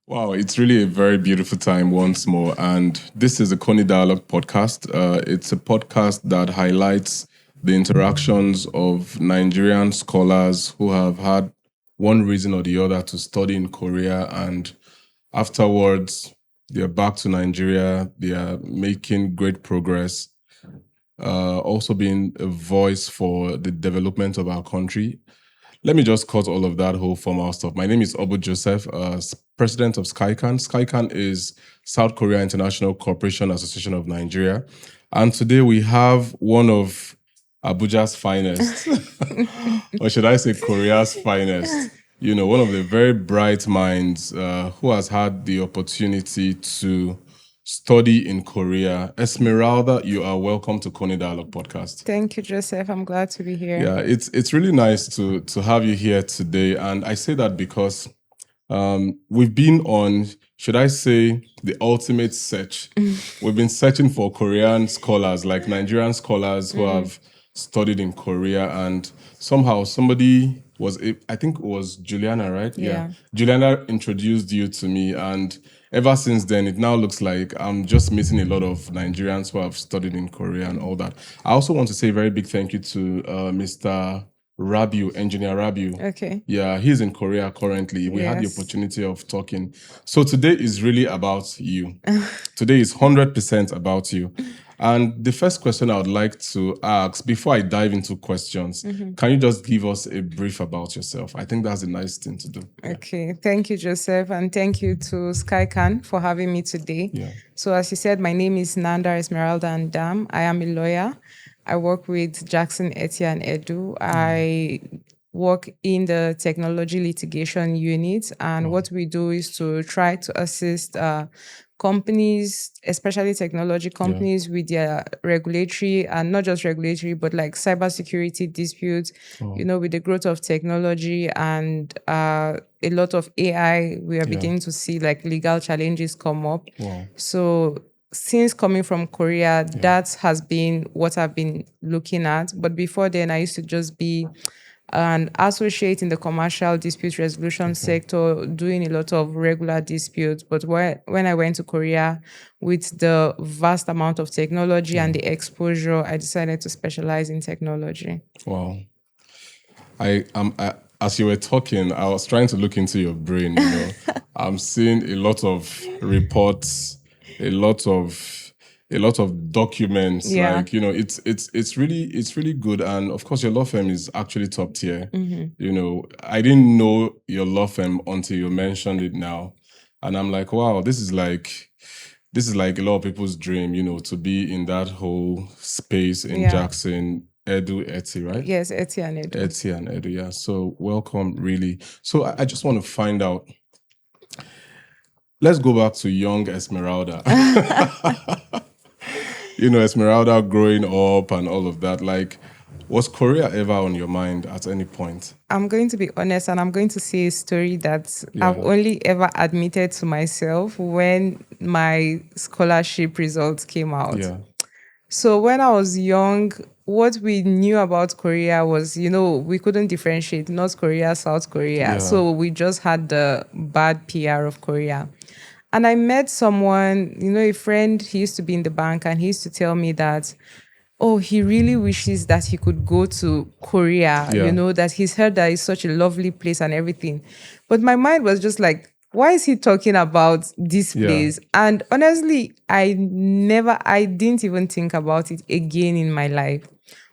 Wow, it's really a very beautiful time once more. And this is the Coney Dialogue podcast. It's a podcast that highlights the interactions of Nigerian scholars who have had one reason or the other to study in Korea. And afterwards, they're back to Nigeria. They are making great progress, also being a voice for the development of our country. Let me just cut all of that whole formal stuff. My name is Obu Joseph, president of SkyCan. SkyCan is South Korea International Cooperation Association of Nigeria. And today we have one of Abuja's finest, or should I say Korea's finest, one of the very bright minds who has had the opportunity to study in Korea. Esmeralda, you are welcome to Coney Dialogue Podcast. Thank you, Joseph. I'm glad to be here. Yeah, it's really nice to have you here today. And I say that because we've been on, should I say, the ultimate search. We've been searching for Korean scholars, like Nigerian scholars who have studied in Korea. And somehow somebody I think it was Juliana, right? Yeah. Juliana introduced you to me, and ever since then, it now looks like I'm just meeting a lot of Nigerians who have studied in Korea and all that. I also want to say a very big thank you to Mr. Rabiu, Engineer Rabiu. Okay. Yeah, he's in Korea currently. We had the opportunity of talking. So today is really about you. Today is 100% about you. And the first question I would like to ask, before I dive into questions, can you just give us a brief about yourself? I think that's a nice thing to do. Okay. Thank you, Joseph. And thank you to SkyCan for having me today. Yeah. So as you said, my name is Nanda Esmeralda Ndam. I am a lawyer. I work with Jackson, Etia, and Edu. I work in the technology litigation unit. And what we do is to try to assist companies, especially technology companies, with their regulatory, and not just regulatory, but like cybersecurity disputes, with the growth of technology and a lot of AI, we are beginning to see like legal challenges come up. So since coming from Korea, that has been what I've been looking at. But before then, I used to just be an associate in the commercial dispute resolution sector, doing a lot of regular disputes. But when I went to Korea with the vast amount of technology and the exposure, I decided to specialize in technology. Wow. As you were talking, I was trying to look into your brain. I'm seeing a lot of reports, a lot of documents. Like, it's really good. And of course, your law firm is actually top tier. I didn't know your law firm until you mentioned it now, and I'm like, wow, this is like a lot of people's dream. To be in that whole space in Jackson. Eti, right? Yes, Eti and Edu. Eti and Edu, yeah. So welcome, really. So I just want to find out. Let's go back to young Esmeralda. Esmeralda growing up and all of that. Like, was Korea ever on your mind at any point? I'm going to be honest, and I'm going to say a story that I've only ever admitted to myself when my scholarship results came out. Yeah. So when I was young, what we knew about Korea was, we couldn't differentiate North Korea, South Korea. Yeah. So we just had the bad PR of Korea. And I met someone, a friend, he used to be in the bank, and he used to tell me that, he really wishes that he could go to Korea, that he's heard that it's such a lovely place and everything. But my mind was just like, why is he talking about this place? And honestly, I didn't even think about it again in my life.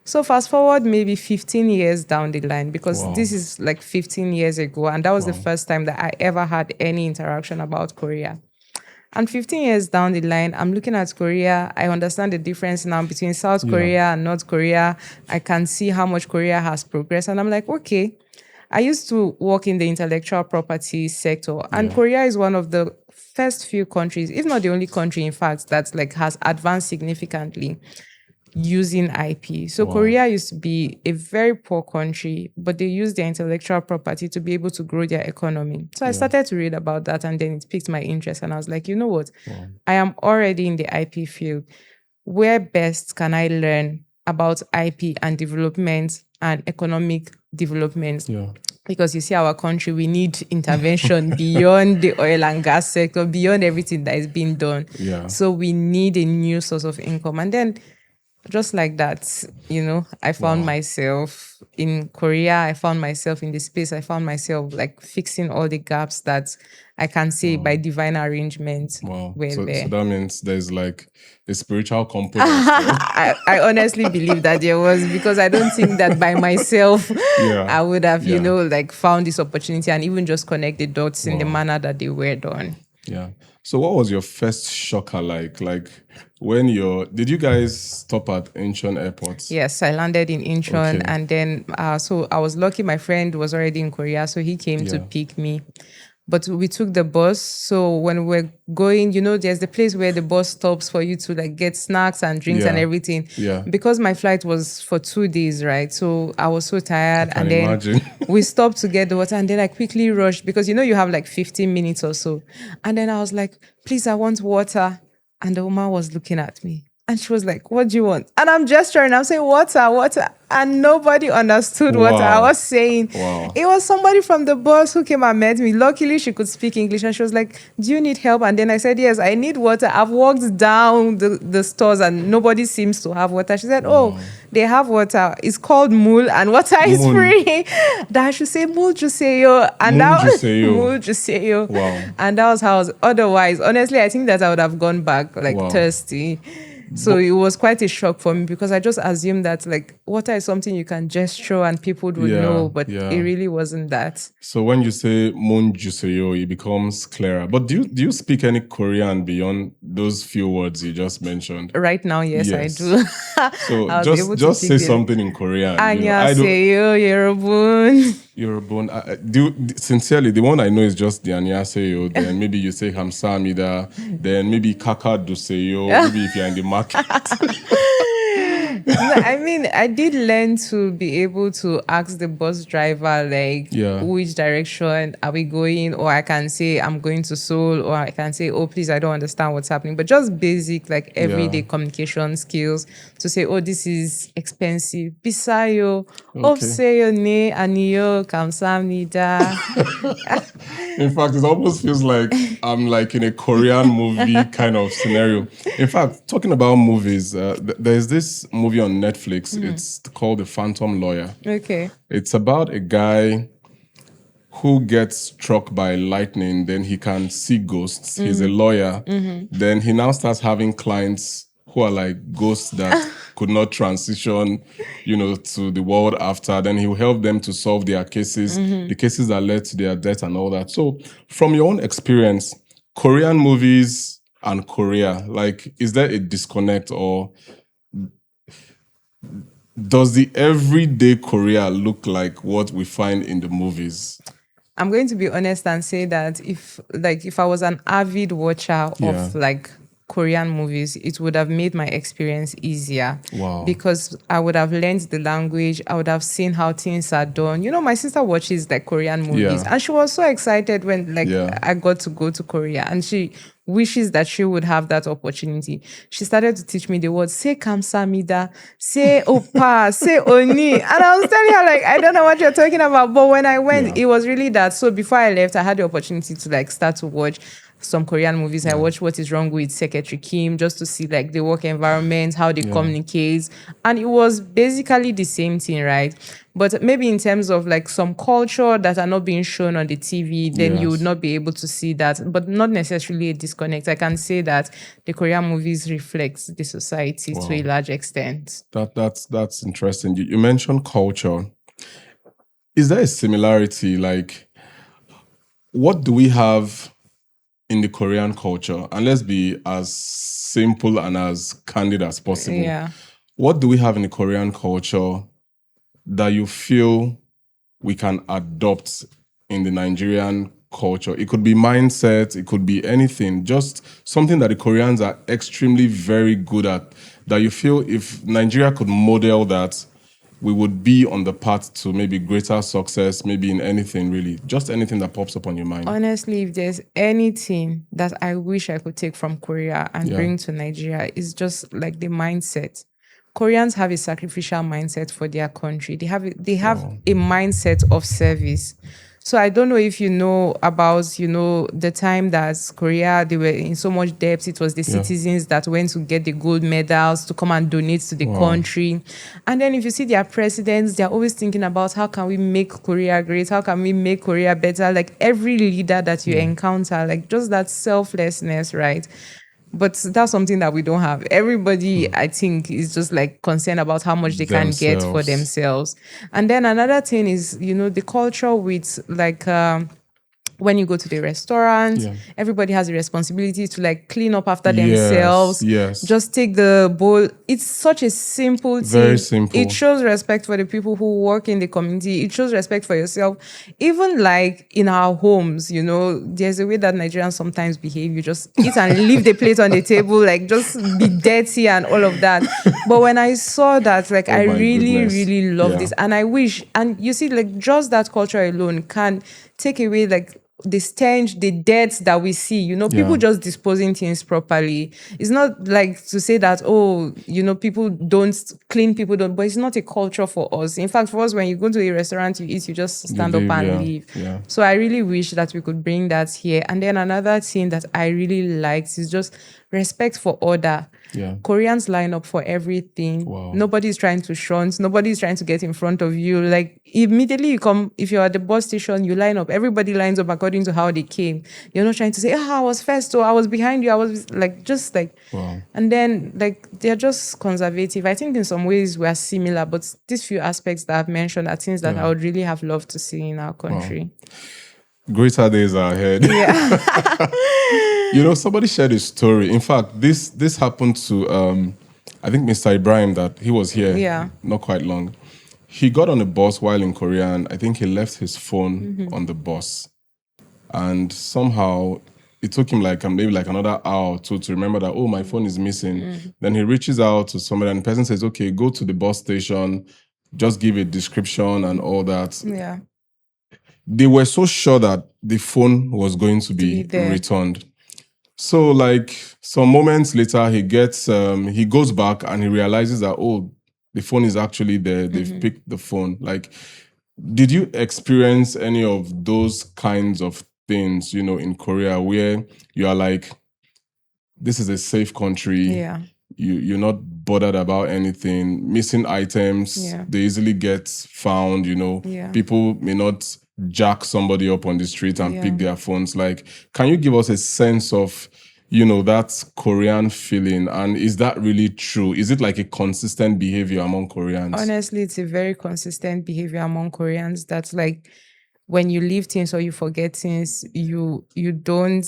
So fast forward maybe 15 years down the line, because this is like 15 years ago. And that was the first time that I ever had any interaction about Korea. And 15 years down the line, I'm looking at Korea. I understand the difference now between South Korea and North Korea. I can see how much Korea has progressed. And I'm like, okay. I used to work in the intellectual property sector, and Korea is one of the first few countries, if not the only country, in fact, that like has advanced significantly using IP. So Korea used to be a very poor country, but they used their intellectual property to be able to grow their economy. So I started to read about that, and then it piqued my interest, and I was like, you know what? I am already in the IP field. Where best can I learn about IP and development and economic development? Because you see, our country, we need intervention beyond the oil and gas sector, beyond everything that is being done. Yeah. So we need a new source of income. And then just like that, I found myself in Korea. I found myself in the space. I found myself like fixing all the gaps that I can say by divine arrangement Wow. were So there. that means there's like a spiritual component. There. I honestly believe that there was, because I don't think that by myself I would have, like found this opportunity and even just connect the dots in the manner that they were done. Yeah. So what was your first shocker like? Like when did you guys stop at Incheon Airport? Yes, I landed in Incheon, Okay. and then so I was lucky my friend was already in Korea, so he came to pick me. But we took the bus. So when we're going, there's the place where the bus stops for you to like get snacks and drinks and everything. Yeah. Because my flight was for 2 days, right? So I was so tired. I can imagine. We stopped to get the water, and then I quickly rushed because you have like 15 minutes or so. And then I was like, please, I want water. And the woman was looking at me. And she was like, what do you want? And I'm gesturing, I'm saying, water, water. And nobody understood what I was saying. Wow. It was somebody from the bus who came and met me. Luckily, she could speak English. And she was like, do you need help? And then I said, yes, I need water. I've walked down the stores and nobody seems to have water. She said, oh, they have water. It's called Mul and water is free. That I should say Mul Juseyo. And that was Mul Juseyo. Wow. And that was how I was. Otherwise, honestly, I think that I would have gone back like thirsty. So it was quite a shock for me because I just assumed that like water is something you can gesture and people would know, but it really wasn't that. So when you say Monjuseyo, it becomes clearer. But do you speak any Korean beyond those few words you just mentioned? Right now, yes. I do. So just say something in Korean. 안녕하세요, 여러분. Yorobun. Sincerely, the one I know is just the 안녕하세요. Then maybe you say 감사합니다. Then maybe kakadu-seyo. Maybe if you're in the market. I mean, I did learn to be able to ask the bus driver, like, which direction are we going? Or I can say, I'm going to Seoul. Or I can say, oh, please, I don't understand what's happening. But just basic, like, everyday communication skills to say, oh, this is expensive. Bisayo, 없어요, 네, 아니요, 감사합니다. In fact, it almost feels like I'm like in a Korean movie kind of scenario. In fact, talking about movies, there's this movie on Netflix. It's called The Phantom Lawyer. Okay. It's about a guy who gets struck by lightning, then he can see ghosts. He's a lawyer. Then he now starts having clients who are like ghosts that could not transition, to the world after. Then he'll help them to solve their cases, the cases that led to their death and all that. So from your own experience, Korean movies and Korea, like, is there a disconnect, or does the everyday Korea look like what we find in the movies? I'm going to be honest and say that if I was an avid watcher of like Korean movies, it would have made my experience easier. Wow. Because I would have learned the language. I would have seen how things are done. My sister watches like Korean movies and she was so excited when I got to go to Korea, and she wishes that she would have that opportunity. She started to teach me the words, say kamsamida, say opa, say oni. And I was telling her, like, I don't know what you're talking about. But when I went, it was really that. So before I left, I had the opportunity to like start to watch some Korean movies. I watched What Is Wrong with Secretary Kim just to see like the work environment, how they communicate. And it was basically the same thing, right? But maybe in terms of like some culture that are not being shown on the TV, then you would not be able to see that, but not necessarily a disconnect. I can say that the Korean movies reflect the society to a large extent. That's interesting. You mentioned culture. Is there a similarity? Like, what do we have in the Korean culture? And let's be as simple and as candid as possible. Yeah. What do we have in the Korean culture that you feel we can adopt in the Nigerian culture? It could be mindset, it could be anything, just something that the Koreans are extremely very good at, that you feel if Nigeria could model that, we would be on the path to maybe greater success, maybe in anything really, just anything that pops up on your mind. Honestly, if there's anything that I wish I could take from Korea and bring to Nigeria, it's just like the mindset. Koreans have a sacrificial mindset for their country. They have a mindset of service. So I don't know if you know about, the time that Korea, they were in so much debt. It was the Yeah. citizens that went to get the gold medals to come and donate to the country. And then if you see their presidents, they're always thinking about how can we make Korea great? How can we make Korea better? Like every leader that you encounter, like just that selflessness, right? But that's something that we don't have. Everybody, I think, is just like concerned about how much they can get for Themselves. themselves. And then another thing is, the culture with like when you go to the restaurant, Yeah. everybody has a responsibility to like clean up after Yes, themselves. yes. Just take the bowl. It's such a simple thing. Very simple. It shows respect for the people who work in the community. It shows respect for yourself. Even like in our homes, there's a way that Nigerians sometimes behave. You just eat and leave the plate on the table, like just be dirty and all of that. But when I saw that, like I my really, goodness. really love Yeah. this. And I wish, and you see, like just that culture alone can take away like the stench, the dirt that we see, people just disposing things properly. It's not like to say that, people don't clean, people don't, but it's not a culture for us. In fact, for us, when you go to a restaurant, you eat, you just stand leave, up and yeah, leave. yeah. So I really wish that we could bring that here. And then another thing that I really liked is just respect for order. Yeah. Koreans line up for everything. Wow. Nobody's trying to shunt. Nobody's trying to get in front of you. Like immediately you come, if you're at the bus station, you line up. Everybody lines up according to how they came. You're not trying to say, I was first or I was behind you. I was like, just like, Wow. and then like they're just conservative. I think in some ways we're similar, but these few aspects that I've mentioned are things that I would really have loved to see in our country. Greater days are ahead. Yeah. Somebody shared a story. In fact, this happened to I think Mr. Ibrahim, that he was here not quite long. He got on a bus while in Korea, and I think he left his phone on the bus. And somehow it took him like maybe like another hour or two to remember that, my phone is missing. Then he reaches out to somebody, and the person says, okay, go to the bus station, just give a description and all that. Yeah. They were so sure that the phone was going to be returned. So like some moments later, he goes back and he realizes that, the phone is actually there. They've picked the phone. Like, did you experience any of those kinds of things, in Korea, where you are like, this is a safe country. Yeah. You're not bothered about anything. Missing items, they easily get found, People may not jack somebody up on the street and pick their phones. Like, can you give us a sense of, that Korean feeling? And is that really true? Is it like a consistent behavior among Koreans? Honestly, it's a very consistent behavior among Koreans. That's like when you leave things or you forget things, you don't,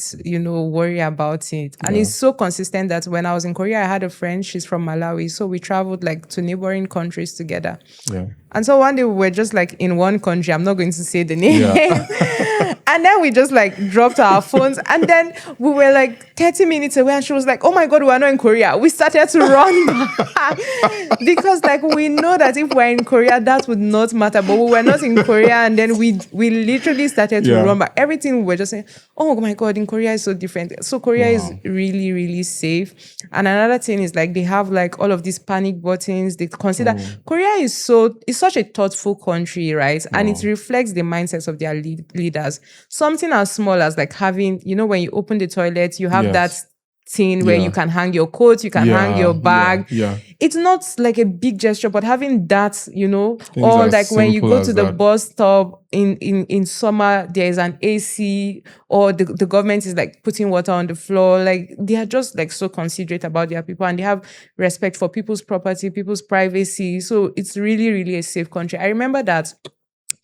worry about it. And it's so consistent that when I was in Korea, I had a friend, she's from Malawi. So we traveled like to neighboring countries together. Yeah. And so one day we were just like in one country, I'm not going to say the name. Yeah. And then we just like dropped our phones. And then we were like 30 minutes away and she was like, oh my God, we're not in Korea. We started to run back. Because like we know that if we're in Korea, that would not matter. But we were not in Korea. And then we literally started to run back. Everything we were just saying, oh my God, in Korea is so different. So Korea is really, really safe. And another thing is like they have like all of these panic buttons. They consider Korea is such a thoughtful country, right? And it reflects the mindsets of their leaders. Something as small as like having, when you open the toilet, you have that thing where you can hang your coat, you can hang your bag. Yeah. It's not like a big gesture, but having that, Things or as like when you simple go to as the that. bus stop in summer, there is an AC, or the government is like putting water on the floor. Like they are just like so considerate about their people, and they have respect for people's property, people's privacy. So it's really, really a safe country. I remember that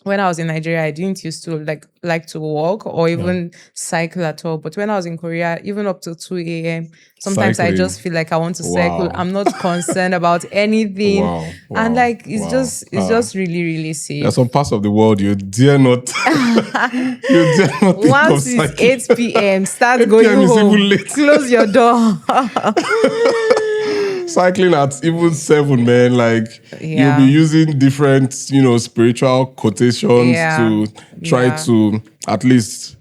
when I was in Nigeria, I didn't used to like to walk or even cycle at all. But when I was in Korea, even up to 2 a.m., sometimes I Cycling. just feel like I want to cycle. Wow. I'm not concerned about anything. Wow. And like it's Wow. just really, really safe. There's some parts of the world you dare not. You dare not think Once of it's cycling. 8 p.m., start 8 going p.m. is home. even late. Close your door. Cycling at even 7, man. Like you'll be using different, spiritual quotations to try to at least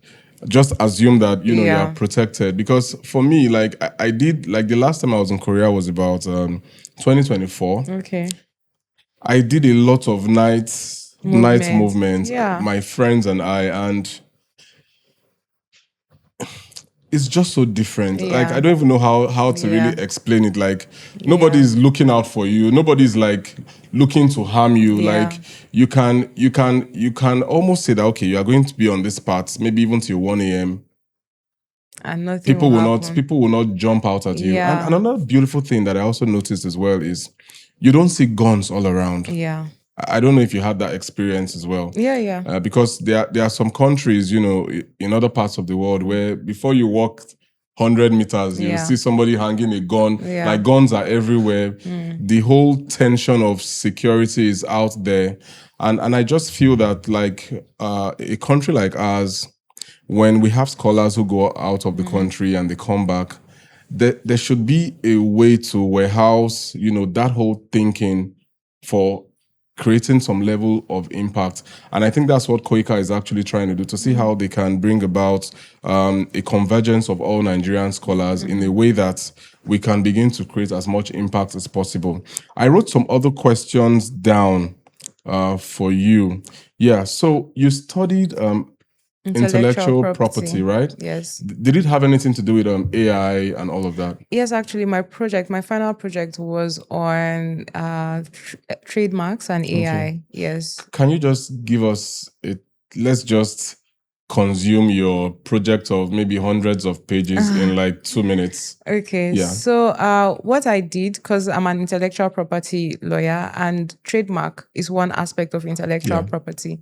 just assume that you are Yeah. protected. Because for me, like I did, like the last time I was in Korea was about 2024. Okay. I did a lot of night Movement. movement, Yeah. my friends and I, and it's just so different. Like I Yeah. don't even know how to really Yeah. explain it. Like Yeah. nobody's looking out for you. Nobody's like looking to harm you. Yeah. Like you can almost say that okay, you are going to be on this path, maybe even till 1 a.m. And nothing will happen. People will not jump out at you. And Yeah. another beautiful thing that I also noticed as well is you don't see guns all around. Yeah. I don't know if you had that experience as well. Yeah. Yeah. Because there are some countries, in other parts of the world where before you walk 100 meters, you Yeah. see somebody hanging a gun. Yeah. Like guns are everywhere. The whole tension of security is out there. And I just feel that like a country like ours, when we have scholars who go out of the country and they come back, there should be a way to warehouse, that whole thinking for creating some level of impact. And I think that's what Koika is actually trying to do, to see how they can bring about a convergence of all Nigerian scholars in a way that we can begin to create as much impact as possible. I wrote some other questions down for you. Yeah, so you studied intellectual property, right? Yes. Did it have anything to do with AI and all of that? Yes, actually, my final project was on trademarks and AI. Yes. Can you just give us let's just consume your project of maybe hundreds of pages in like 2 minutes? Okay. Yeah. So what I did, because I'm an intellectual property lawyer, and trademark is one aspect of intellectual Yeah. property.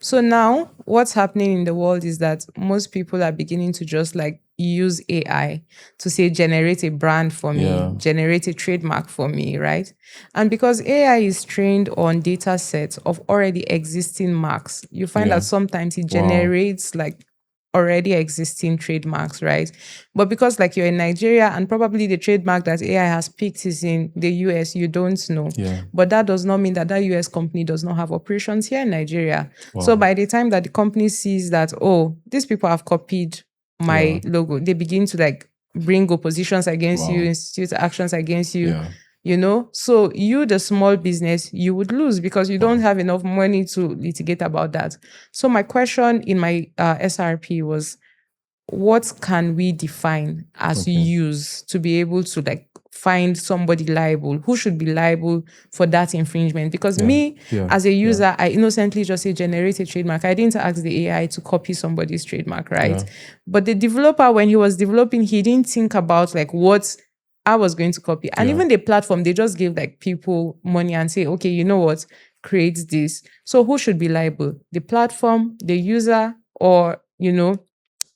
So now what's happening in the world is that most people are beginning to just like use AI to say, generate a brand for me, Yeah. generate a trademark for me, right? And because AI is trained on data sets of already existing marks, you find Yeah. that sometimes it generates like already existing trademarks, right? But because like you're in Nigeria and probably the trademark that AI has picked is in the US, you don't know. Yeah. But that does not mean that US company does not have operations here in Nigeria. So by the time that the company sees that, oh, these people have copied my logo, they begin to like bring oppositions against you, institute actions against you. Yeah. So you, the small business, you would lose because you don't have enough money to litigate about that. So my question in my SRP was, what can we define as use to be able to like find somebody liable? Who should be liable for that infringement? Because me, as a user, I innocently just say generate a trademark. I didn't ask the AI to copy somebody's trademark, right? But the developer, when he was developing, he didn't think about like what I was going to copy. And even the platform, they just give like people money and say, okay, you know what, create this. So who should be liable? The platform, the user, or,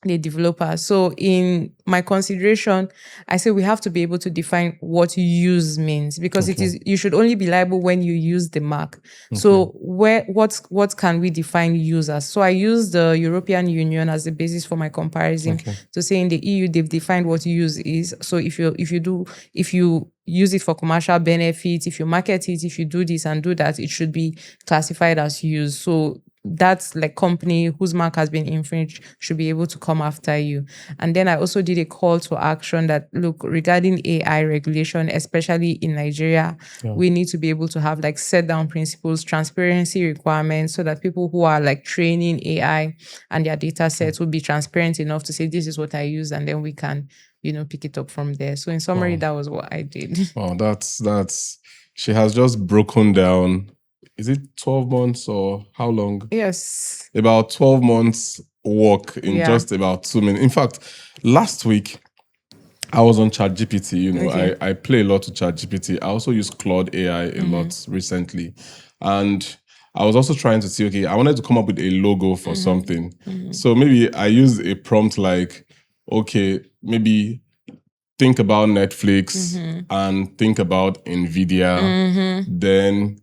the developer. So in my consideration, I say we have to be able to define what use means, because it is, you should only be liable when you use the mark. So what can we define use as? So I use the European Union as the basis for my comparison to say in the EU they've defined what use is. So if you use it for commercial benefit, if you market it, if you do this and do that, it should be classified as use. So that's like company whose mark has been infringed should be able to come after you. And then I also did a call to action that, look, regarding AI regulation, especially in Nigeria, we need to be able to have like set down principles, transparency requirements, so that people who are like training AI and their data sets will be transparent enough to say, this is what I use, and then we can, pick it up from there. So in summary, that was what I did. Oh, that's she has just broken down. Is it 12 months or how long? Yes. About 12 months work in just about 2 minutes. In fact, last week I was on ChatGPT. I play a lot to ChatGPT. I also use Claude AI a lot recently. And I was also trying to see, okay, I wanted to come up with a logo for something. So maybe I use a prompt like, okay, maybe think about Netflix and think about NVIDIA. Then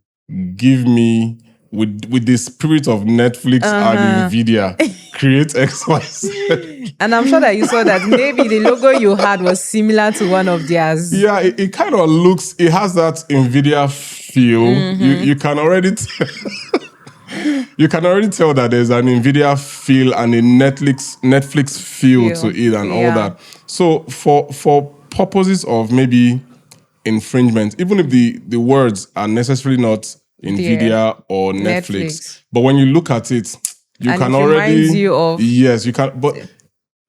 give me, with the spirit of Netflix and NVIDIA, create X, Y, Z. And I'm sure that you saw that maybe the logo you had was similar to one of theirs. Yeah, it kind of looks, it has that NVIDIA feel. You can already tell. you can already tell that there's an Nvidia feel and a Netflix feel to it and all that. So for purposes of maybe infringement, even if the words are necessarily not Nvidia or Netflix, but when you look at it, you And can it already reminds you of yes, you can. But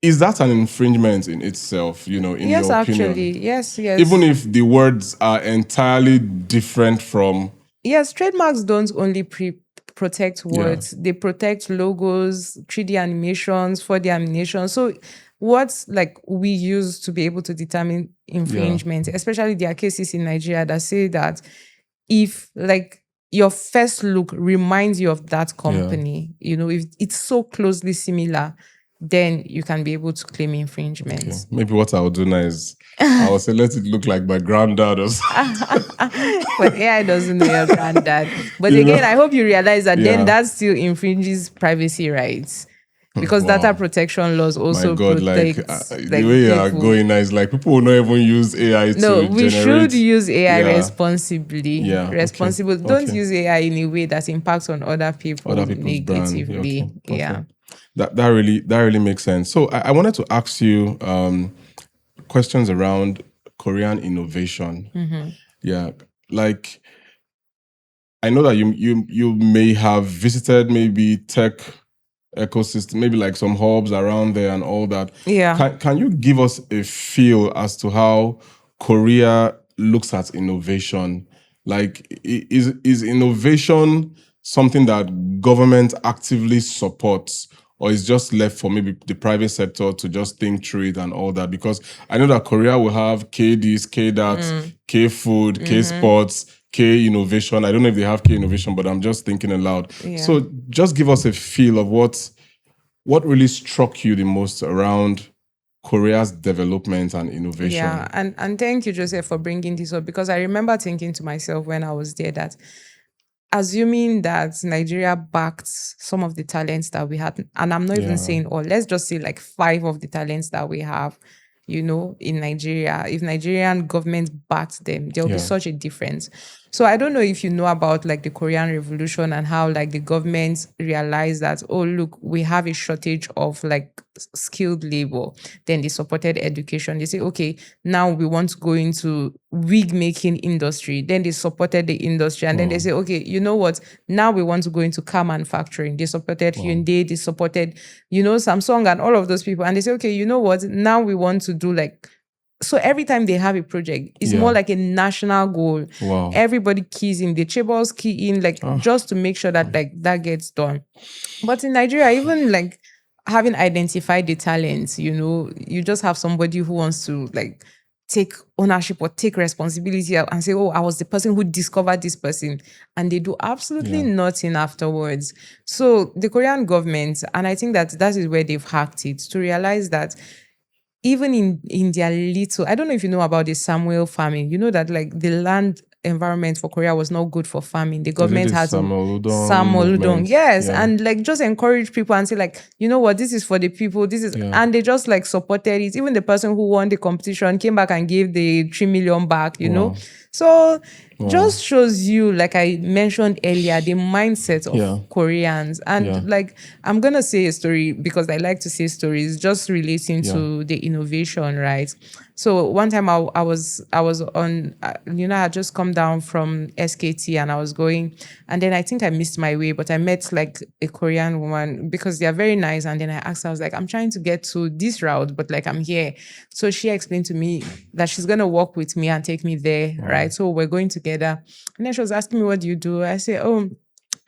is that an infringement in itself? In yes, your opinion, actually, yes. even if the words are entirely different from Yes, trademarks don't only protect words, they protect logos, 3D animations, 4D animations. So what's like we use to be able to determine infringement, especially there are cases in Nigeria that say that if like your first look reminds you of that company, if it's so closely similar, then you can be able to claim infringement. Okay. Maybe what I'll do now is I'll say let it look like my granddad or something. But AI doesn't know your granddad. But again, I hope you realize that then that still infringes privacy rights. Because data protection laws also My God, protect the way you are going now is like people will not even use AI no, to we generate. should use AI responsibly. Yeah, responsible. okay. Don't use AI in a way that impacts on other people people's negatively. brand. Okay. That really makes sense. So I wanted to ask you questions around Korean innovation. Yeah, like I know that you may have visited maybe tech ecosystem, maybe like some hubs around there and all that. Yeah. Can you give us a feel as to how Korea looks at innovation? Like, is innovation something that government actively supports, or is just left for maybe the private sector to just think through it and all that? Because I know that Korea will have K this, K that, K food, K sports, K innovation. I don't know if they have K innovation, but I'm just thinking aloud. So just give us a feel of what really struck you the most around Korea's development and innovation. Yeah, and thank you, Joseph, for bringing this up, because I remember thinking to myself when I was there that assuming that Nigeria backed some of the talents that we had, and I'm not even saying all, let's just say like 5 of the talents that we have, in Nigeria. If Nigerian government backed them, there'll be such a difference. So I don't know if you know about like the Korean Revolution and how like the government realized that, oh, look, we have a shortage of like skilled labor. Then they supported education. They say, okay, now we want to go into wig making industry. Then they supported the industry. And then they say, okay, you know what? Now we want to go into car manufacturing. They supported Hyundai. They supported, Samsung and all of those people. And they say, okay, you know what? Now we want to do like, so every time they have a project, it's more like a national goal. Everybody keys in, the chaebols key in, like just to make sure that like that gets done. But in Nigeria, even like having identified the talents, you just have somebody who wants to like take ownership or take responsibility and say, oh, I was the person who discovered this person. And they do absolutely nothing afterwards. So the Korean government, and I think that is where they've hacked it, to realize that even in their little, I don't know if you know about the Samuel farming. You know that like the land environment for Korea was not good for farming. The government had to Samoludong, yes, and like just encourage people and say like, you know what, this is for the people. This is, and they just like supported it. Even the person who won the competition came back and gave the 3 million back. So just shows you, like I mentioned earlier, the mindset of Koreans. And like, I'm going to say a story because I like to say stories just relating to the innovation, right? So one time I was on, I had just come down from SKT and I was going, and then I think I missed my way, but I met like a Korean woman because they are very nice. And then I asked her, I was like, I'm trying to get to this route, but like I'm here. So she explained to me that she's going to walk with me and take me there, right? So we're going together. And then she was asking me, what do you do? I say, oh,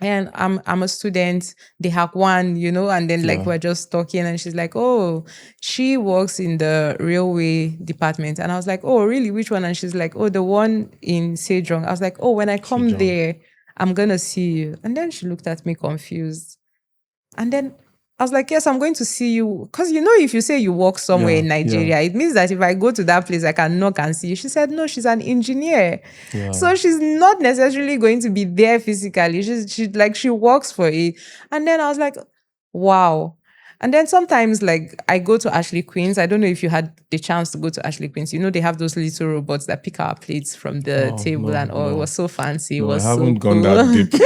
and I'm a student. They have one, and then like we're just talking, and she's like, oh, she works in the railway department. And I was like, oh, really? Which one? And she's like, oh, the one in Sejong. I was like, oh, when I come there, I'm gonna see you. And then she looked at me confused. And then I was like, yes, I'm going to see you. Because, if you say you work somewhere in Nigeria, it means that if I go to that place, I can knock and see you. She said, no, she's an engineer. So she's not necessarily going to be there physically. She works for it. And then I was like, wow. And then sometimes, like, I go to Ashley Queens. I don't know if you had the chance to go to Ashley Queens. You know, they have those little robots that pick our plates from the Oh, table and all. It no. was so fancy. It No, I was so haven't gone cool. that deep.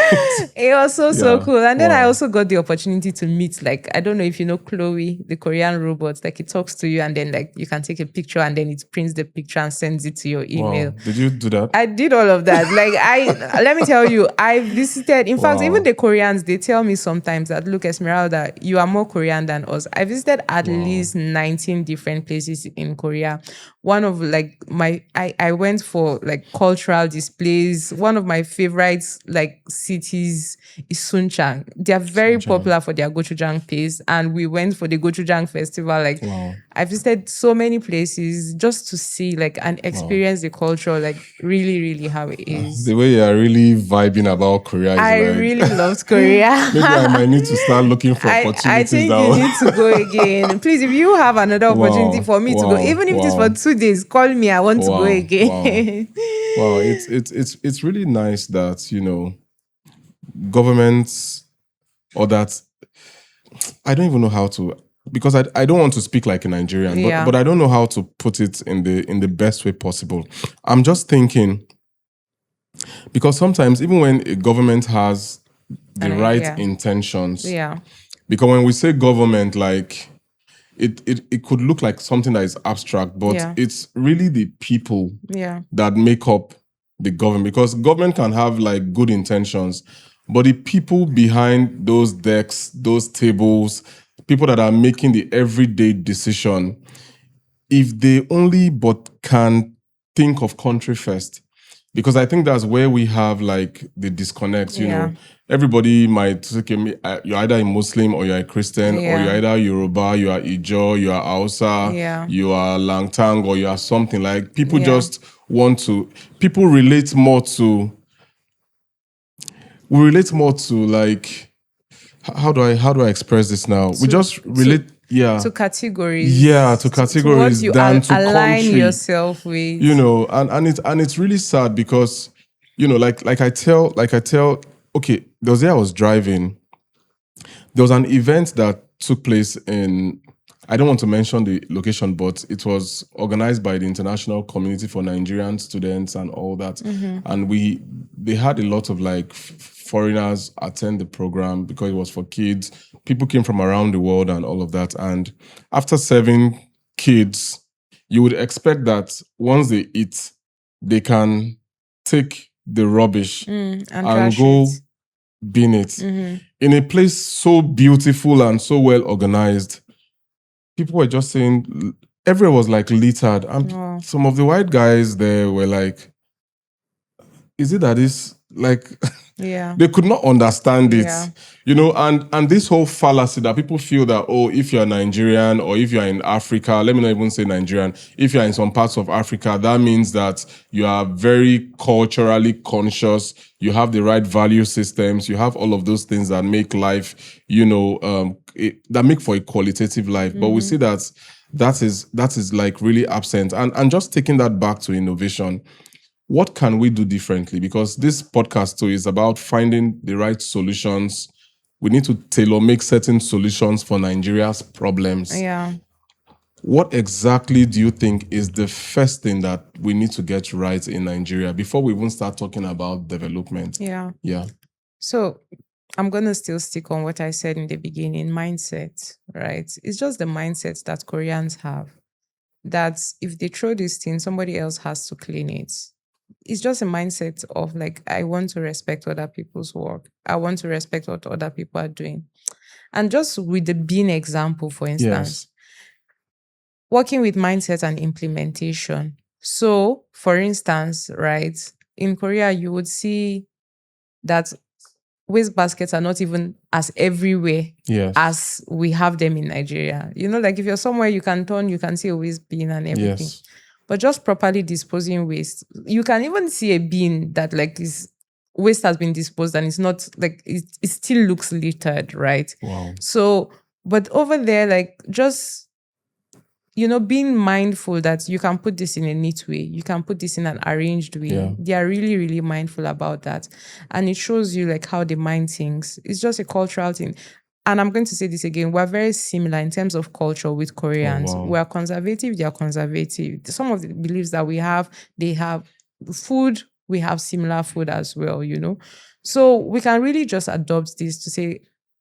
It was so Yeah. cool. And then I Wow. also got the opportunity to meet, like, I don't know if you know Chloe, the Korean robot. Like, it talks to you and then, like, you can take a picture and then it prints the picture and sends it to your email. Wow. Did you do that? I did all of that. Like, let me tell you, I visited, in fact, Wow. even the Koreans, they tell me sometimes that, look, Esmeralda, you are more Korean than us. I visited at least 19 different places in Korea. One of like I went for like cultural displays. One of my favorite like cities is Suncheon. They are very popular for their gochujang paste, and we went for the gochujang festival. Like, Wow. I visited so many places just to see like and experience the culture, like really, really how it is. The way you are really vibing about Korea is I like really loved Korea. maybe I might need to start looking for opportunities I think now. you need to go again. Please, if you have another opportunity for me to go, even if it is for 2 days, call me. I want to go again. Wow, it's really nice that, you know, governments or that I don't even know how to, because I don't want to speak like a Nigerian, Yeah. but I don't know how to put it in the best way possible. I'm just thinking, because sometimes even when a government has the right intentions, Yeah. because when we say government, like it could look like something that is abstract, but Yeah. it's really the people Yeah. that make up the government, because government can have like good intentions, but the people behind those desks, those tables, people that are making the everyday decision, if they only but can think of country first, because I think that's where we have like the disconnect. You know, everybody might say, okay, you're either a Muslim or you're a Christian, or you're either Yoruba, you are Ijo, you are Hausa, you are Langtang, or you are something. Like people just want to. People relate more to. We relate more to like. How do I express this now? We just relate. To categories. To categories what you than to align country. yourself with. You know, and it's really sad because, you know, like I tell, okay, there was a day I was driving. There was an event that took place in, I don't want to mention the location, but it was organized by the International Community for Nigerian Students and all that. And they had a lot of like foreigners attend the program because it was for kids. People came from around the world and all of that. And after serving kids, you would expect that once they eat, they can take the rubbish and go it. bin it. In a place so beautiful and so well organized, people were just saying, everyone was like littered. And some of the white guys there were like, is it that this, like, they could not understand it, you know, and this whole fallacy that people feel that, oh, if you're Nigerian or if you're in Africa, let me not even say Nigerian, if you're in some parts of Africa, that means that you are very culturally conscious, you have the right value systems, you have all of those things that make life, you know, that make for a qualitative life. But we see that is like really absent. And just taking that back to innovation, what can we do differently? Because this podcast too is about finding the right solutions. We need to tailor make certain solutions for Nigeria's problems. What exactly do you think is the first thing that we need to get right in Nigeria before we even start talking about development? So I'm going to still stick on what I said in the beginning, mindset, right? It's just the mindset that Koreans have, that if they throw this thing, somebody else has to clean it. It's just a mindset of like, I want to respect other people's work. I want to respect what other people are doing. And just with the bean example, for instance, working with mindset and implementation. So, for instance, right, in Korea, you would see that waste baskets are not even as everywhere as we have them in Nigeria. You know, like if you're somewhere you can see a waste bin and everything. But just properly disposing waste. You can even see a bin that like is waste has been disposed and it's not like it still looks littered, right? Wow. So, but over there, like just, you know, being mindful that you can put this in a neat way, you can put this in an arranged way. They are really, really mindful about that. And it shows you like how the mind thinks. It's just a cultural thing. and I'm going to say this again, we're very similar in terms of culture with Oh, Koreans. wow. We're conservative, they're conservative. Some of the beliefs that we have, they have food, we have similar food as well, you know. So we can really just adopt this to say,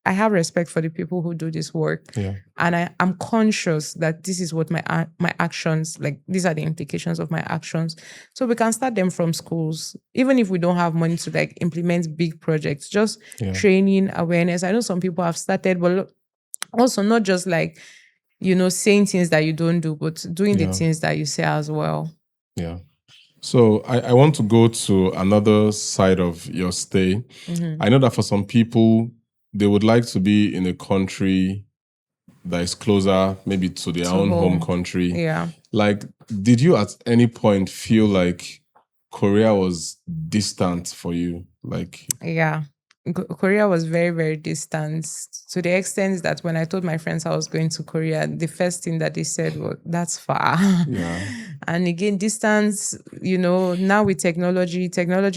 I have respect for the people who do this work. Yeah. And I'm conscious that this is what my actions, like these are the implications of my actions. So we can start them from schools, even if we don't have money to like implement big projects, just Yeah. training, awareness. I know some people have started, but also not just like, you know, saying things that you don't do, but doing the Yeah. things that you say as well. Yeah. So I want to go to another side of your stay. Mhm. I know that for some people, they would like to be in a country that is closer, maybe to their To own home home. country. Yeah. Like, did you at any point feel like Korea was distant for you? Like, Yeah. Korea was very, very distant to the extent that when I told my friends I was going to Korea, the first thing that they said was, that's far. yeah, And again, distance, you know, now with technology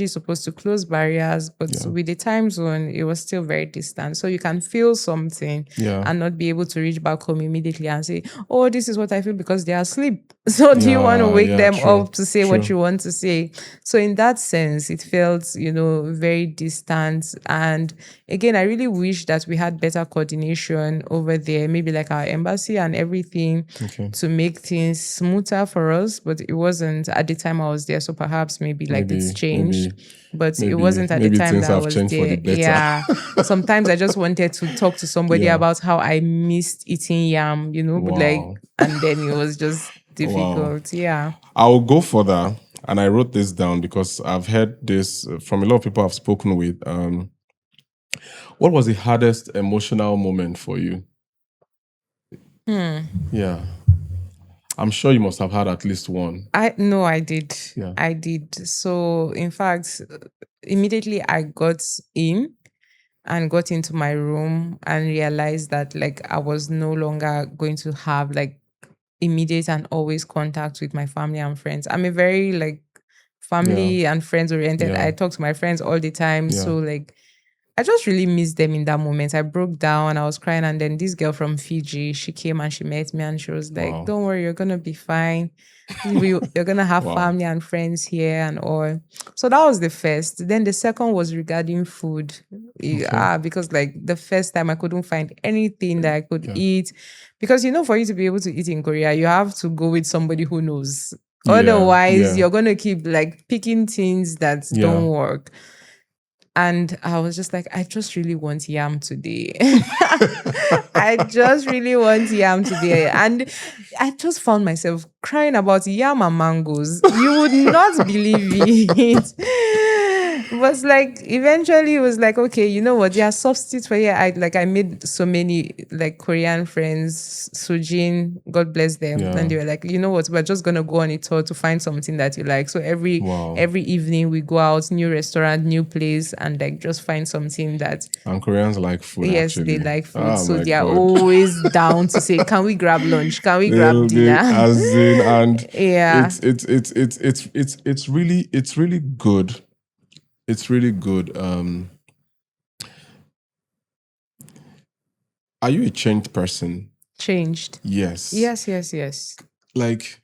is supposed to close barriers, but Yeah. with the time zone, it was still very distant. So you can feel something yeah, and not be able to reach back home immediately and say, oh, this is what I feel because they are asleep. So do you want to wake them true, up to say what you want to say? So in that sense, it felt, you know, very distant. And again, I really wish that we had better coordination over there, maybe like our embassy and everything Okay. to make things smoother for us. But it wasn't at the time I was there. So perhaps maybe like it's changed. But it wasn't at the maybe time things that I have was changed for the there. better. Yeah. Sometimes I just wanted to talk to somebody Yeah. about how I missed eating yam, you know, but like, Wow. and then it was just difficult. Yeah. I'll go further, and I wrote this down because I've heard this from a lot of people I've spoken with. What was the hardest emotional moment for you? Yeah. I'm sure you must have had at least one. I did. Yeah. I did. So in fact, immediately I got in and got into my room and realized that like I was no longer going to have like immediate and always contact with my family and friends. I'm a very like family and friends oriented. Yeah. I talk to my friends all the time. Yeah. So like I just really missed them in that moment. I broke down, I was crying, and then this girl from Fiji, she came and she met me and she was like, Wow. don't worry, you're gonna be fine. You're gonna have Wow. family and friends here and all. So that was the first. Then the second was regarding food. Because like the first time I couldn't find anything that I could eat. Because you know, for you to be able to eat in Korea, you have to go with somebody who knows. Otherwise, you're gonna keep like picking things that don't work. And I was just like, I just really want yam today. I just really want yam today. And I just found myself crying about yam and mangoes. You would not believe it. But like eventually it was like, okay, you know what? There are substitutes for here. I made so many like Korean friends, Sujin, God bless them. And they were like, you know what, we're just gonna go on a tour to find something that you like. So every evening we go out, new restaurant, new place, and like just find something that Koreans like food. Yes, actually. they like food. So my they are God. always down to say, can we grab lunch? Can we grab dinner? Yeah. It's really good. It's really good. Are you a changed person? Changed. Yes. Yes. Like,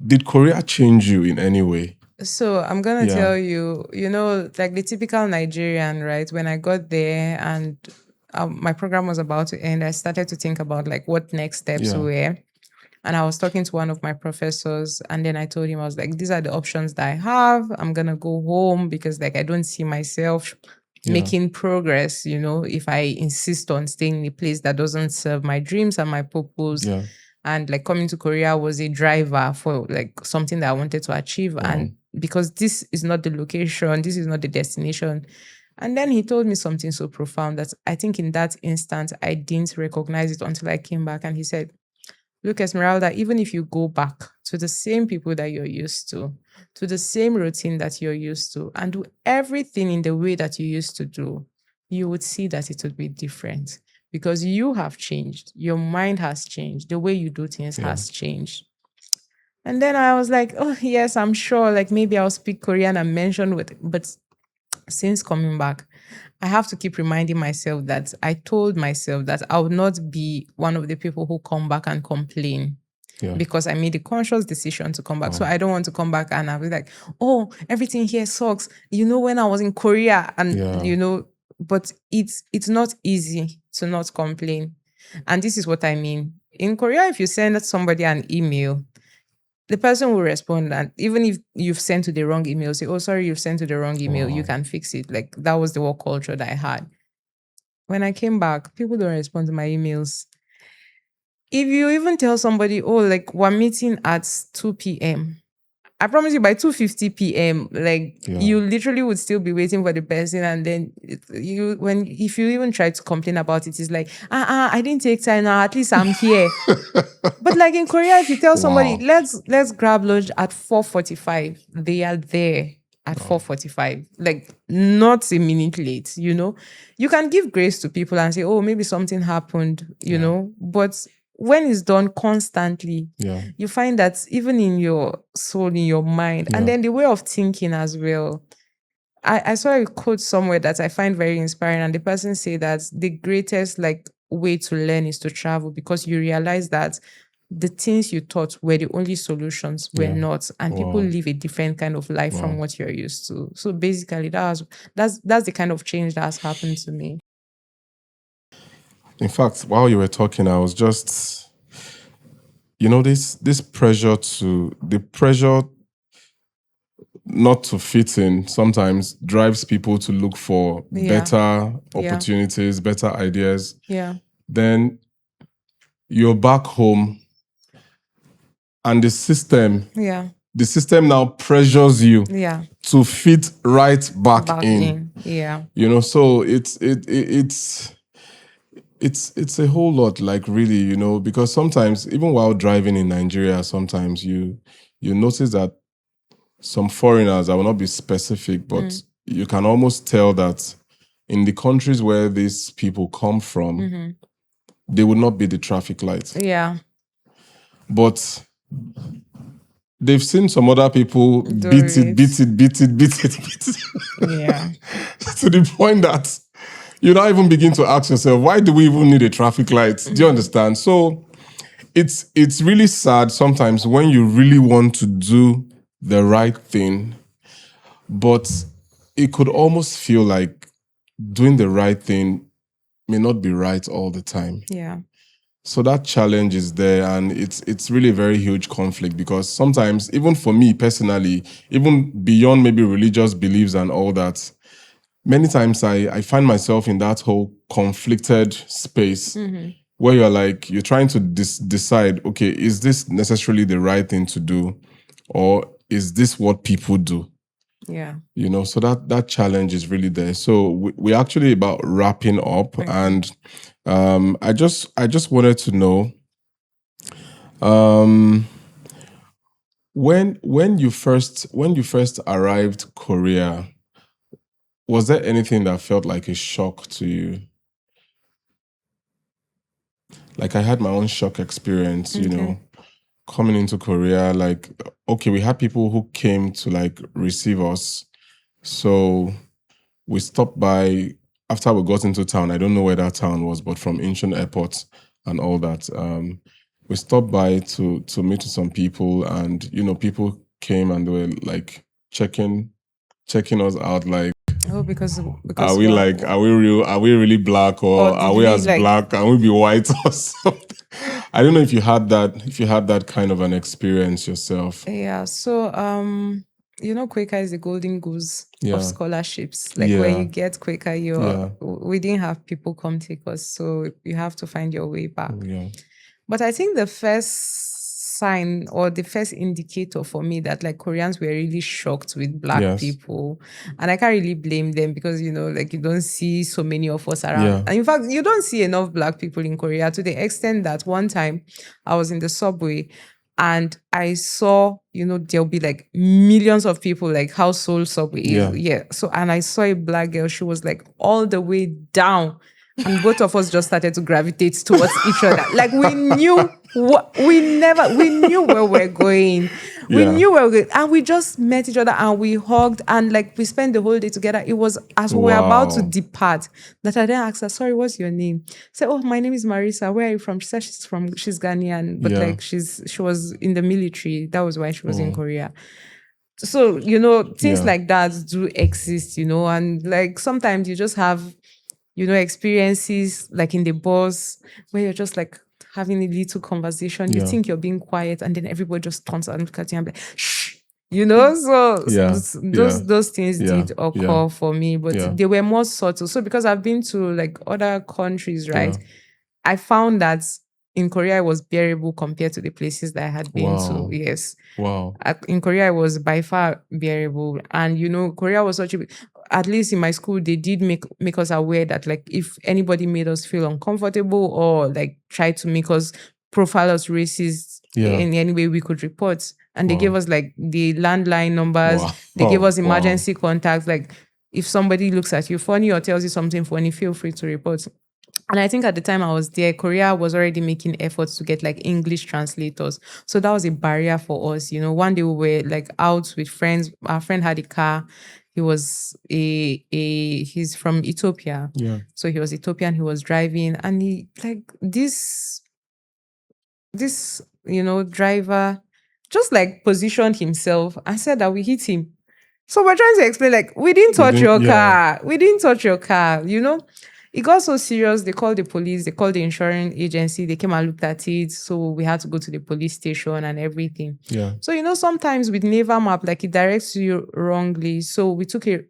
did Korea change you in any way? So I'm going to tell you, you know, like the typical Nigerian, right? When I got there and my program was about to end, I started to think about like what next steps were. And I was talking to one of my professors, and then I told him, I was like, these are the options that I have. I'm going to go home because like I don't see myself making progress, you know, if I insist on staying in a place that doesn't serve my dreams and my purpose. And like coming to Korea was a driver for like something that I wanted to achieve. And because this is not the location, this is not the destination. And then he told me something so profound that I think in that instant, I didn't recognize it until I came back. And he said, look, Esmeralda, even if you go back to the same people that you're used to the same routine that you're used to, and do everything in the way that you used to do, you would see that it would be different because you have changed. Your mind has changed. The way you do things has changed. And then I was like, oh, yes, I'm sure. Like maybe I'll speak Korean and mention with, but since coming back, I have to keep reminding myself that I told myself that I would not be one of the people who come back and complain. Yeah. Because I made a conscious decision to come back. So Wow. I don't want to come back and I'll be like, oh, everything here sucks. You know, when I was in Korea and, Yeah. you know, but it's not easy to not complain. And this is what I mean. In Korea, if you send somebody an email, the person will respond. And even if you've sent to the wrong email, say, oh, sorry, you've sent to the wrong email. You Wow. can fix it. Like that was the work culture that I had. When I came back, people don't respond to my emails. If you even tell somebody, oh, like we're meeting at 2 p.m., I promise you by 2:50 p.m., like you literally would still be waiting for the person. And then if you even try to complain about it, it's like, I didn't take time now. At least I'm here. But like in Korea, if you tell somebody, let's grab lunch at 4:45, they are there at 4:45, like not a minute late, you know. You can give grace to people and say, oh, maybe something happened, you know, but when it's done constantly, you find that even in your soul, in your mind, and then the way of thinking as well. I saw a quote somewhere that I find very inspiring, and the person said that the greatest like way to learn is to travel, because you realize that the things you thought were the only solutions were not, and people live a different kind of life from what you're used to. So basically, that's the kind of change that has happened to me. In fact, while you were talking, I was just, you know, this pressure not to fit in sometimes drives people to look for better opportunities, better ideas. Yeah. Then you're back home and the system now pressures you to fit right back in. Yeah. You know, so it's a whole lot, like, really, you know, because sometimes even while driving in Nigeria, sometimes you notice that some foreigners, I will not be specific, but you can almost tell that in the countries where these people come from, they would not be the traffic lights. Yeah. But they've seen some other people beat it. Yeah. To the point that you now even begin to ask yourself, why do we even need a traffic light? Do you understand? So it's really sad sometimes when you really want to do the right thing, but it could almost feel like doing the right thing may not be right all the time. Yeah. So that challenge is there, and it's really a very huge conflict, because sometimes, even for me personally, even beyond maybe religious beliefs and all that, many times I find myself in that whole conflicted space where you're trying to decide, okay, is this necessarily the right thing to do, or is this what people do? Yeah. You know, so that challenge is really there. So we're actually about wrapping up, and I just wanted to know, when you first arrived Korea, was there anything that felt like a shock to you? Like, I had my own shock experience, you know, coming into Korea. Like, okay, we had people who came to like receive us. So we stopped by after we got into town. I don't know where that town was, but from Incheon Airport and all that. We stopped by to meet with some people, and you know, people came and they were like checking us out, like, Oh, because are we really black, or are we as black? Can we be white or something? I don't know if you had that kind of an experience yourself. Yeah. So you know, Quaker is the golden goose of scholarships. Like when you get Quaker, we didn't have people come take us, so you have to find your way back. Yeah. But I think the first sign or the first indicator for me that like Koreans were really shocked with black people, and I can't really blame them, because you know, like, you don't see so many of us around, and in fact you don't see enough black people in Korea, to the extent that one time I was in the subway and I saw, you know, there'll be like millions of people, like how Seoul subway is. So, and I saw a black girl, she was like all the way down. And both of us just started to gravitate towards each other. Like we knew we knew where we're going. We Yeah. knew where we're going. And we just met each other and we hugged and like we spent the whole day together. It was as we were about to Wow. depart that I then asked her, sorry, what's your name? I said, oh, my name is Marisa. Where are you from? She said she's Ghanaian, but Yeah. like she was in the military. That was why she was in Oh. Korea. So, things Yeah. like that do exist, and like sometimes you just have, experiences like in the bus where you're just like having a little conversation. You Yeah. think you're being quiet and then everybody just turns and looks at you and be like, shh, so Yeah. those things Yeah. did occur Yeah. for me, but Yeah. they were more subtle. So because I've been to like other countries, right? Yeah. I found that in Korea it was bearable compared to the places that I had been Wow. to. Yes. Wow. In Korea, it was by far bearable. And, Korea was such a, at least in my school, they did make us aware that, like, if anybody made us feel uncomfortable or, like, tried to make us profile us racist Yeah. in any way, we could report. And they Wow. gave us, like, the landline numbers. Wow. They gave us Wow. emergency contacts. Like, if somebody looks at you funny or tells you something funny, feel free to report. And I think at the time I was there, Korea was already making efforts to get like English translators. So that was a barrier for us. One day we were like out with friends. Our friend had a car. He was he's from Ethiopia. Yeah. So he was Ethiopian. He was driving and he like this driver just like positioned himself and said that we hit him. So we're trying to explain, like, we didn't touch your car. We didn't touch your car, It got so serious. They called the police. They called the insurance agency. They came and looked at it. So we had to go to the police station and everything. Yeah. So, sometimes with Naver Map, like, it directs you wrongly. So we took a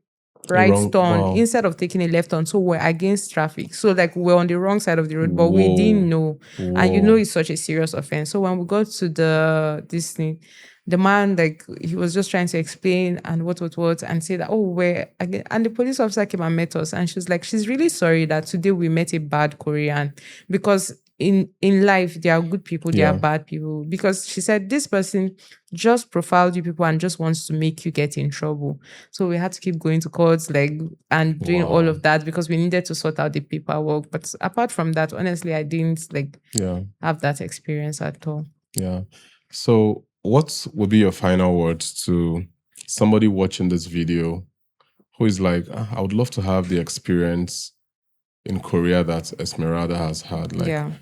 right turn instead of taking a left turn. So we're against traffic. So, like, we're on the wrong side of the road, but we didn't know. And it's such a serious offense. So when we got to this thing, the man, like, he was just trying to explain and what, and say that, oh, we're again. And the police officer came and met us. And she was like, she's really sorry that today we met a bad Korean, because in life, there are good people, there are bad people. Because she said, this person just profiled you people and just wants to make you get in trouble. So we had to keep going to courts, like, and doing all of that because we needed to sort out the paperwork. But apart from that, honestly, I didn't have that experience at all. Yeah. So what would be your final words to somebody watching this video who is like, I would love to have the experience in Korea that Esmeralda has had? Like,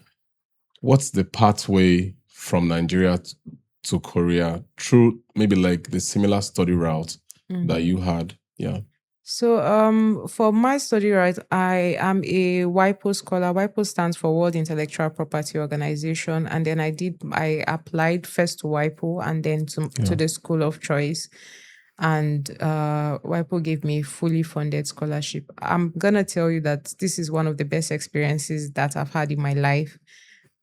what's the pathway from Nigeria to Korea through maybe like the similar study route that you had? Yeah. So for my study route, I am a WIPO scholar. WIPO stands for World Intellectual Property Organization. And then I applied first to WIPO and then to the school of choice. And WIPO gave me a fully funded scholarship. I'm going to tell you that this is one of the best experiences that I've had in my life.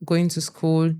Going to school,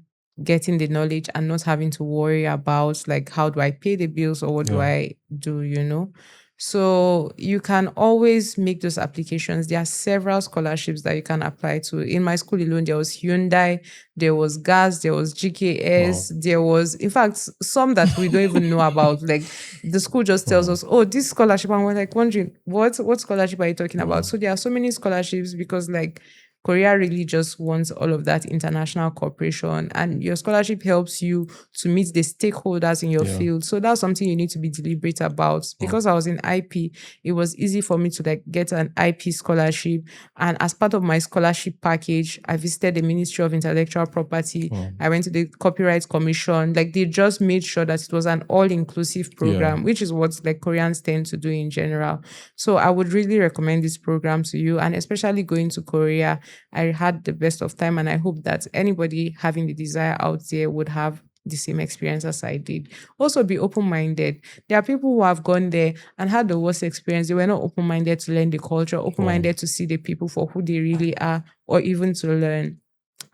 getting the knowledge and not having to worry about, like, how do I pay the bills or what do I do, So you can always make those applications. There are several scholarships that you can apply to. In my school alone, there was Hyundai, there was GAS, there was GKS, there was, in fact, some that we don't even know about. Like, the school just tells us, oh, this scholarship, and we're like wondering, what scholarship are you talking about? So there are so many scholarships because, like, Korea really just wants all of that international cooperation, and your scholarship helps you to meet the stakeholders in your field. So that's something you need to be deliberate about. Because I was in IP, it was easy for me to, like, get an IP scholarship. And as part of my scholarship package, I visited the Ministry of Intellectual Property. I went to the Copyright Commission. Like, they just made sure that it was an all-inclusive program, which is what, like, Koreans tend to do in general. So I would really recommend this program to you, and especially going to Korea. I had the best of time, and I hope that anybody having the desire out there would have the same experience as I did. Also, be open-minded. There are people who have gone there and had the worst experience. They were not open-minded to learn the culture, open-minded to see the people for who they really are, or even to learn.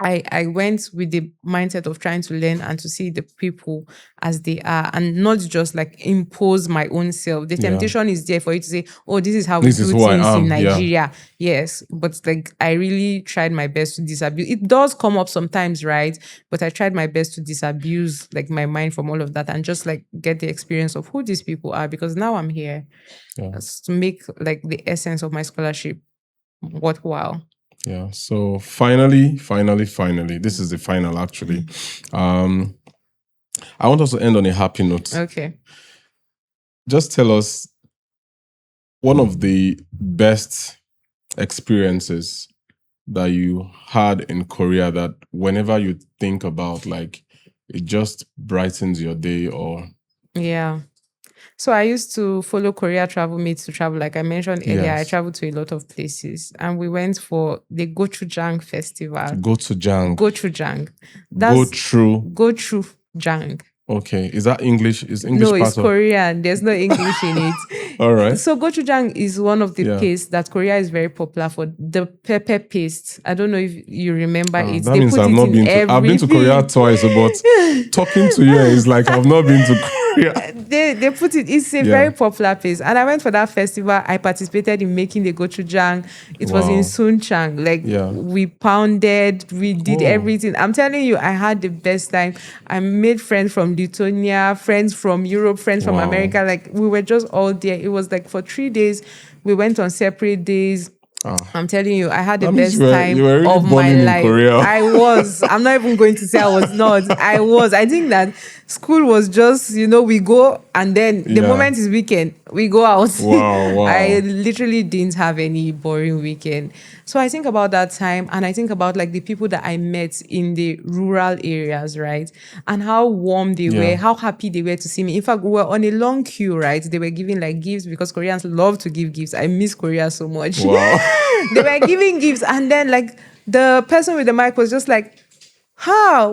I went with the mindset of trying to learn and to see the people as they are, and not just, like, impose my own self. The temptation is there for you to say, oh, this is how we do things in Nigeria. Yes. But, like, I really tried my best to disabuse. It does come up sometimes, right? But I tried my best to disabuse, like, my mind from all of that and just, like, get the experience of who these people are, because now I'm here to make, like, the essence of my scholarship worthwhile. Yeah. So finally, this is the final actually. I want us to end on a happy note. Okay. Just tell us one of the best experiences that you had in Korea that whenever you think about, like, it just brightens your day or... Yeah. So I used to follow Korea travel mates to travel. Like I mentioned earlier, I Yes. traveled to a lot of places and we went for the Gochujang festival. Go to Jang. Gochujang. Go through. Gochujang. Okay. Is that English? Is English No, part it's of... Korean. There's no English in it. All right. So gochujang is one of the Yeah. pastes that Korea is very popular for. The pepper paste. I don't know if you remember it. That They means put I've it not in been to... I've been to Korea everything. twice, but talking to you is like I've not been to Korea. They put it. It's a very popular paste, and I went for that festival. I participated in making the gochujang. It was in Wow. Sunchang. Like we pounded, we did everything. I'm telling you, I had the best time. I made friends from Lithuania, friends from Europe, friends from America. Like we were just all there. It was like for 3 days. We went on separate days. I'm telling you, I had the best time you were really of my balling in life. Korea. I was. I'm not even going to say I was not. I was. I think that school was just, we go and then the moment is weekend, we go out. Wow. I literally didn't have any boring weekend. So I think about that time and I think about like the people that I met in the rural areas, right? And how warm they were, how happy they were to see me. In fact, we were on a long queue, right? They were giving like gifts because Koreans love to give gifts. I miss Korea so much. Wow. They were giving gifts and then like the person with the mic was just like,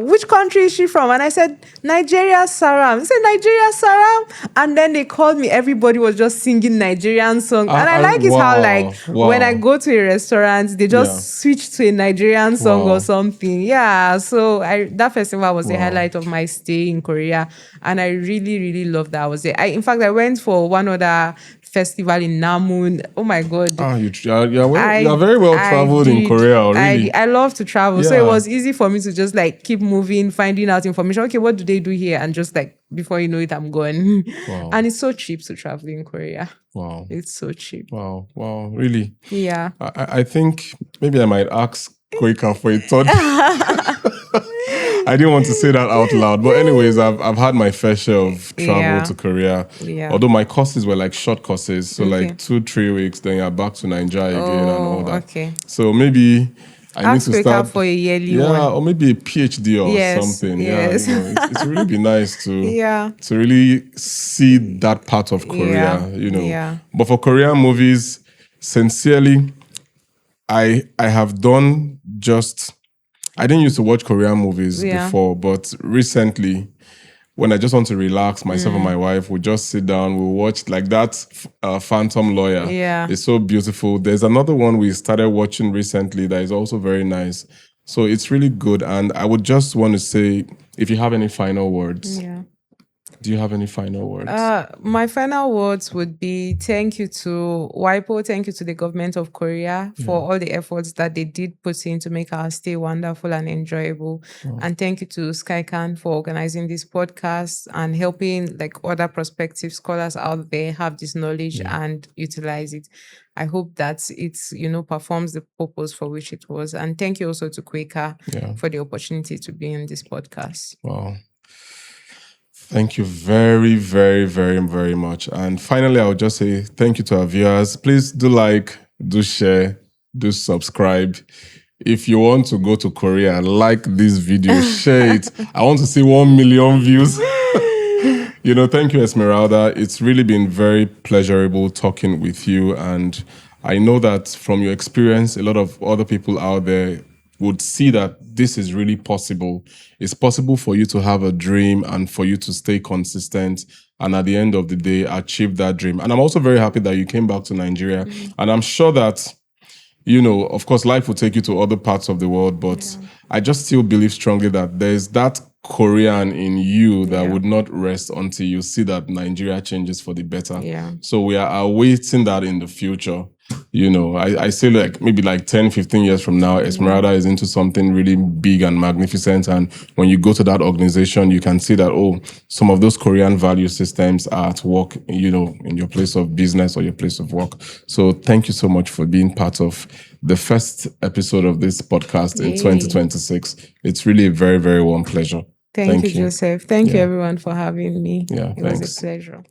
which country is she from? And I said, Nigeria, Saram. He said, Nigeria, Saram. And then they called me. Everybody was just singing Nigerian song. And I like it how like when I go to a restaurant, they just switch to a Nigerian song or something. Yeah. So that festival was the highlight of my stay in Korea. And I really, really loved that I was there. In fact, I went for one other festival in Namun. Oh my God. You're very well traveled in Korea, really. I love to travel. So it was easy for me to just like keep moving, finding out information. Okay, what do they do here? And just like, before you know it, I'm gone. And it's so cheap to travel in Korea. Wow. It's so cheap. Wow. Really? Yeah. I think maybe I might ask Koika for a thought. I didn't want to say that out loud. But anyways, I've had my fair share of travel to Korea. Yeah. Although my courses were like short courses. So like 2-3 weeks, then you're back to Nigeria again and all that. Okay. So maybe I need to start for a yearly one. or maybe a PhD or something. Yes. It's really be nice to to really see that part of Korea, But for Korean movies, sincerely, I have done just... I didn't used to watch Korean movies before, but recently, when I just want to relax, myself and my wife would just sit down, we'll watch like that Phantom Lawyer. Yeah. It's so beautiful. There's another one we started watching recently that is also very nice. So it's really good. And I would just want to say, if you have any final words. Yeah. Do you have any final words? My final words would be thank you to WIPO, thank you to the government of Korea for all the efforts that they did put in to make our stay wonderful and enjoyable. And thank you to SkyCan for organizing this podcast and helping like other prospective scholars out there have this knowledge and utilize it. I hope that it's, performs the purpose for which it was. And thank you also to Quaker for the opportunity to be in this podcast. Wow. Thank you very, very, very, very much. And finally, I would just say thank you to our viewers. Please do like, do share, do subscribe. If you want to go to Korea and like this video, share it. I want to see 1 million views. Thank you, Esmeralda. It's really been very pleasurable talking with you. And I know that from your experience, a lot of other people out there would see that this is really possible. It's possible for you to have a dream and for you to stay consistent and at the end of the day, achieve that dream. And I'm also very happy that you came back to Nigeria. And I'm sure that, of course, life will take you to other parts of the world, but I just still believe strongly that there's that Korean in you that would not rest until you see that Nigeria changes for the better. Yeah. So we are awaiting that in the future. I say like maybe like 10, 15 years from now, Esmeralda is into something really big and magnificent. And when you go to that organization, you can see that, some of those Korean value systems are at work, in your place of business or your place of work. So thank you so much for being part of the first episode of this podcast in 2026. It's really a very, very warm pleasure. Thank you, Joseph. Thank you, everyone, for having me. Yeah, it thanks. was a pleasure.